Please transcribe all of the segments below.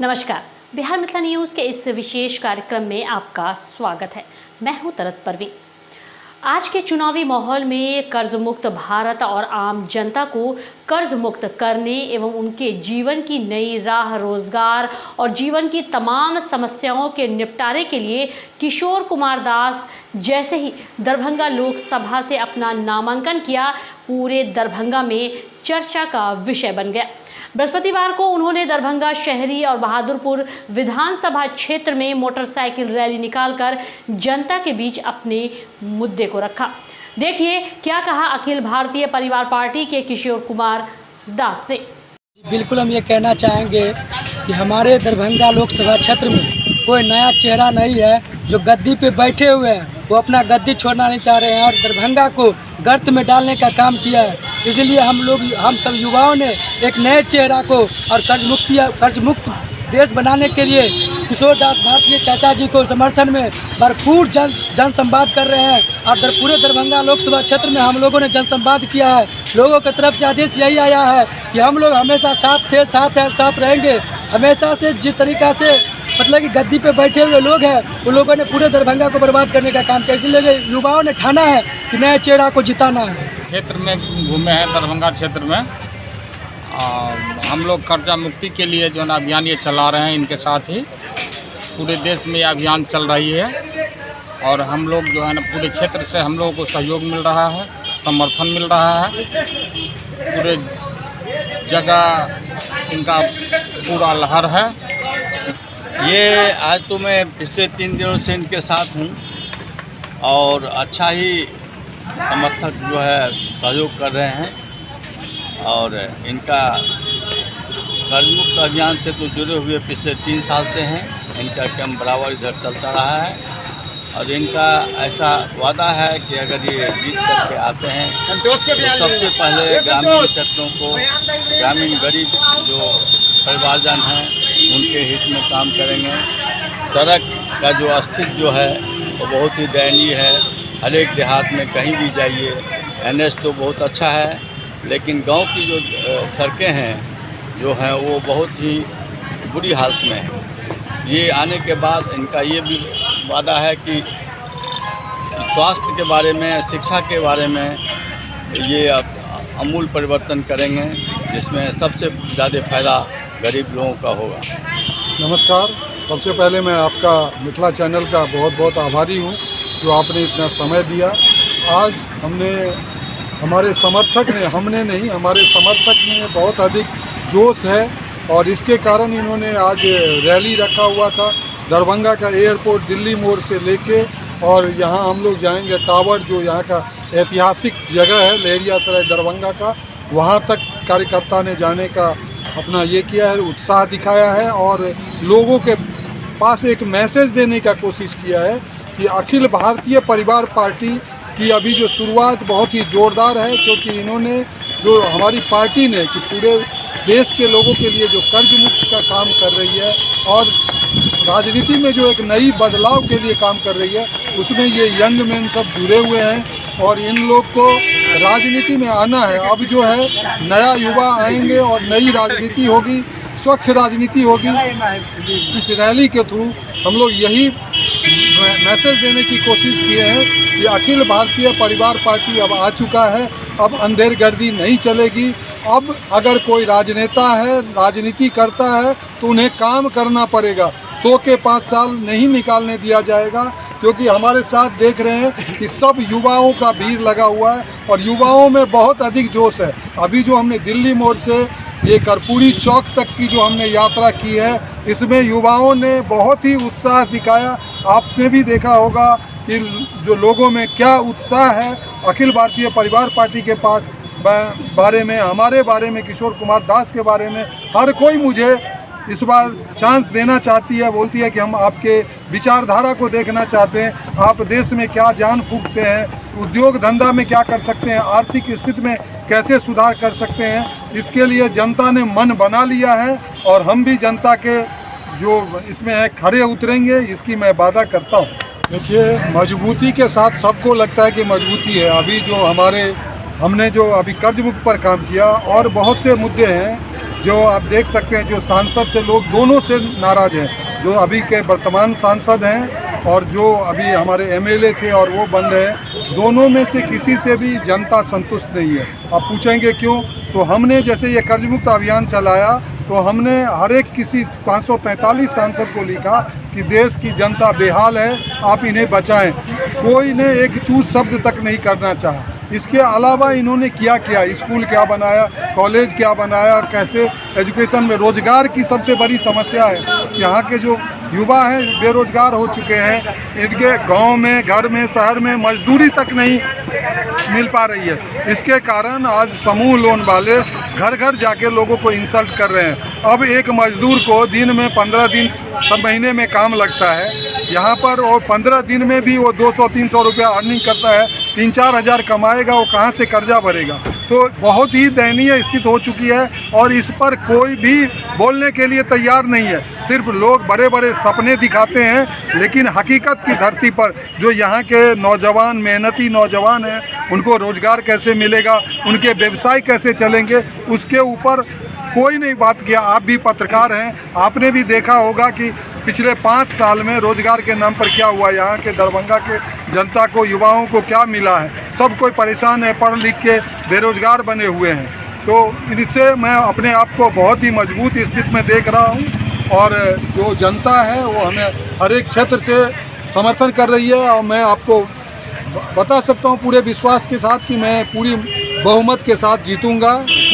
नमस्कार, बिहार मिथिला न्यूज़ के इस विशेष कार्यक्रम में आपका स्वागत है। मैं हूं तरत परवीन। आज के चुनावी माहौल में कर्ज मुक्त भारत और आम जनता को कर्ज मुक्त करने एवं उनके जीवन की नई राह, रोजगार और जीवन की तमाम समस्याओं के निपटारे के लिए किशोर कुमार दास जैसे ही दरभंगा लोकसभा से अपना नामांकन किया, पूरे दरभंगा में चर्चा का विषय बन गया। बृहस्पतिवार को उन्होंने दरभंगा शहरी और बहादुरपुर विधानसभा क्षेत्र में मोटरसाइकिल रैली निकालकर जनता के बीच अपने मुद्दे को रखा। देखिए क्या कहा अखिल भारतीय परिवार पार्टी के किशोर कुमार दास ने। बिल्कुल हम ये कहना चाहेंगे कि हमारे दरभंगा लोकसभा क्षेत्र में कोई नया चेहरा नहीं है जो गद्दी पे बैठे हुए हैं, वो अपना गद्दी छोड़ना नहीं चाह रहे हैं और दरभंगा को गर्त में डालने का काम किया है। इसलिए हम सब युवाओं ने एक नए चेहरा को और कर्ज मुक्त देश बनाने के लिए किशोर दास भारतीय चाचा जी को समर्थन में भरपूर जन संवाद कर रहे हैं और पूरे दरभंगा लोकसभा क्षेत्र में हम लोगों ने जन संवाद किया है। लोगों की तरफ से आदेश यही आया है कि हम लोग हमेशा साथ थे, साथ है और साथ रहेंगे। हमेशा से जिस तरीक़ा से मतलब कि गद्दी पे बैठे हुए लोग हैं, उन लोगों ने पूरे दरभंगा को बर्बाद करने का काम किया। इसलिए युवाओं ने ठाना है कि नए चेहरा को जिताना है। क्षेत्र में घूमे हैं, दरभंगा क्षेत्र में हम लोग कर्जा मुक्ति के लिए जो है ना अभियान ये चला रहे हैं। इनके साथ ही पूरे देश में ये अभियान चल रही है और हम लोग जो है ना पूरे क्षेत्र से हम लोगों को सहयोग मिल रहा है, समर्थन मिल रहा है। पूरे जगह इनका पूरा लहर है। ये आज तो मैं पिछले 3 दिनों से इनके साथ हूँ और अच्छा ही समर्थक जो है सहयोग कर रहे हैं और इनका कर्ज मुक्त अभियान से तो जुड़े हुए पिछले 3 साल से हैं। इनका कैंप बराबर इधर चलता रहा है और इनका ऐसा वादा है कि अगर ये जीत करके आते हैं तो सबसे पहले ग्रामीण क्षेत्रों को, ग्रामीण गरीब जो परिवारजन हैं उनके हित में काम करेंगे। सड़क का जो अस्तित्व जो है वो बहुत ही दयनीय है। हर एक देहात में कहीं भी जाइए, एनएच तो बहुत अच्छा है लेकिन गांव की जो सड़कें हैं जो हैं वो बहुत ही बुरी हालत में है। ये आने के बाद इनका ये भी वादा है कि स्वास्थ्य के बारे में, शिक्षा के बारे में ये अमूल परिवर्तन करेंगे जिसमें सबसे ज़्यादा फ़ायदा गरीब लोगों का होगा। नमस्कार, सबसे पहले मैं आपका मिथिला चैनल का बहुत बहुत आभारी हूँ जो आपने इतना समय दिया। आज हमारे समर्थक में बहुत अधिक जोश है और इसके कारण इन्होंने आज रैली रखा हुआ था। दरभंगा का एयरपोर्ट दिल्ली मोड़ से लेके और यहाँ हम लोग जाएंगे टावर, जो यहाँ का ऐतिहासिक जगह है लहरियासराय दरभंगा का, वहाँ तक कार्यकर्ता ने जाने का अपना ये किया है, उत्साह दिखाया है और लोगों के पास एक मैसेज देने का कोशिश किया है कि अखिल भारतीय परिवार पार्टी की अभी जो शुरुआत बहुत ही ज़ोरदार है, क्योंकि इन्होंने जो हमारी पार्टी ने कि पूरे देश के लोगों के लिए जो कर्ज मुक्त का काम कर रही है और राजनीति में जो एक नई बदलाव के लिए काम कर रही है, उसमें ये यंग मैन सब जुड़े हुए हैं और इन लोग को राजनीति में आना है। अब जो है नया युवा आएंगे और नई राजनीति होगी, स्वच्छ राजनीति होगी। इस रैली के थ्रू हम लोग यही मैसेज देने की कोशिश किए हैं कि अखिल भारतीय परिवार पार्टी अब आ चुका है, अब अंधेरगर्दी नहीं चलेगी। अब अगर कोई राजनेता है, राजनीति करता है तो उन्हें काम करना पड़ेगा। 100 के 5 साल नहीं निकालने दिया जाएगा, क्योंकि हमारे साथ देख रहे हैं कि सब युवाओं का भीड़ लगा हुआ है और युवाओं में बहुत अधिक जोश है। अभी जो हमने दिल्ली मोड़ से ये कर्पूरी चौक तक की जो हमने यात्रा की है, इसमें युवाओं ने बहुत ही उत्साह दिखाया। आपने भी देखा होगा कि जो लोगों में क्या उत्साह है अखिल भारतीय परिवार पार्टी के पास बारे में, हमारे बारे में, किशोर कुमार दास के बारे में। हर कोई मुझे इस बार चांस देना चाहती है, बोलती है कि हम आपके विचारधारा को देखना चाहते हैं, आप देश में क्या जान फूंकते हैं, उद्योग धंधा में क्या कर सकते हैं, आर्थिक स्थिति में कैसे सुधार कर सकते हैं। इसके लिए जनता ने मन बना लिया है और हम भी जनता के जो इसमें है खड़े उतरेंगे, इसकी मैं वादा करता हूँ। देखिए, मजबूती के साथ सबको लगता है कि मजबूती है। अभी जो हमने जो अभी कर्ज मुक्त पर काम किया और बहुत से मुद्दे हैं जो आप देख सकते हैं, जो सांसद से लोग दोनों से नाराज़ हैं, जो अभी के वर्तमान सांसद हैं और जो अभी हमारे एमएलए थे और वो बन रहे हैं, दोनों में से किसी से भी जनता संतुष्ट नहीं है। आप पूछेंगे क्यों? तो हमने जैसे ये कर्ज मुक्त अभियान चलाया तो हमने हर एक किसी 543 सांसद को लिखा कि देश की जनता बेहाल है, आप इन्हें बचाएं। कोई ने एक चूज शब्द तक नहीं करना चाहा। इसके अलावा इन्होंने क्या किया, स्कूल क्या बनाया, कॉलेज क्या बनाया, कैसे एजुकेशन में रोजगार की सबसे बड़ी समस्या है। यहाँ के जो युवा हैं बेरोजगार हो चुके हैं, इनके गांव में, घर में, शहर में मजदूरी तक नहीं मिल पा रही है। इसके कारण आज समूह लोन वाले घर घर जाके लोगों को इंसल्ट कर रहे हैं। अब एक मजदूर को दिन में 15 दिन, सब महीने में काम लगता है यहाँ पर, और 15 दिन में भी वो 200-300 रुपया अर्निंग करता है, 3-4 हज़ार कमाएगा, वो कहाँ से कर्जा भरेगा। तो बहुत ही दयनीय स्थिति हो चुकी है और इस पर कोई भी बोलने के लिए तैयार नहीं है। सिर्फ लोग बड़े बड़े सपने दिखाते हैं, लेकिन हकीकत की धरती पर जो यहाँ के नौजवान, मेहनती नौजवान हैं, उनको रोज़गार कैसे मिलेगा, उनके व्यवसाय कैसे चलेंगे, उसके ऊपर कोई नहीं बात किया। आप भी पत्रकार हैं, आपने भी देखा होगा कि पिछले 5 साल में रोजगार के नाम पर क्या हुआ, यहाँ के दरभंगा के जनता को, युवाओं को क्या मिला है। सब कोई परेशान है, पढ़ लिख के बेरोजगार बने हुए हैं। तो इससे मैं अपने आप को बहुत ही मजबूत स्थिति में देख रहा हूँ और जो जनता है वो हमें हर एक क्षेत्र से समर्थन कर रही है और मैं आपको बता सकता हूँ पूरे विश्वास के साथ कि मैं पूरी बहुमत के साथ जीतूंगा।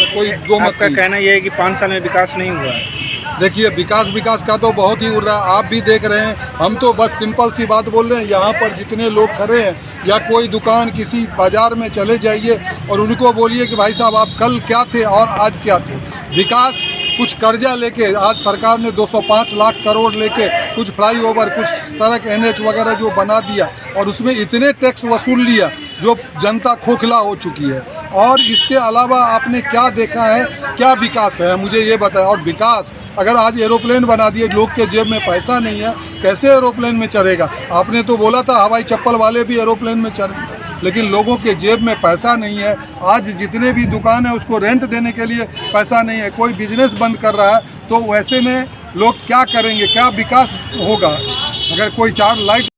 कोई दो मत आपका कहना यह है कि 5 साल में विकास नहीं हुआ है? देखिए, विकास का तो बहुत ही उड़ रहा है, आप भी देख रहे हैं। हम तो बस सिंपल सी बात बोल रहे हैं, यहाँ पर जितने लोग खड़े हैं या कोई दुकान किसी बाज़ार में चले जाइए और उनको बोलिए कि भाई साहब आप कल क्या थे और आज क्या थे। विकास कुछ कर्जा लेके, आज सरकार ने 205 लाख करोड़ लेके कुछ फ्लाईओवर, कुछ सड़क, NH वगैरह जो बना दिया और उसमें इतने टैक्स वसूल लिया जो जनता खोखला हो चुकी है। और इसके अलावा आपने क्या देखा है, क्या विकास है, मुझे ये बताएं। और विकास, अगर आज एरोप्लेन बना दिए, लोग के जेब में पैसा नहीं है, कैसे एरोप्लेन में चढ़ेगा? आपने तो बोला था हवाई चप्पल वाले भी एरोप्लेन में चढ़ेंगे, लेकिन लोगों के जेब में पैसा नहीं है। आज जितने भी दुकान है उसको रेंट देने के लिए पैसा नहीं है, कोई बिजनेस बंद कर रहा है, तो वैसे में लोग क्या करेंगे, क्या विकास होगा? अगर कोई 4 लाइट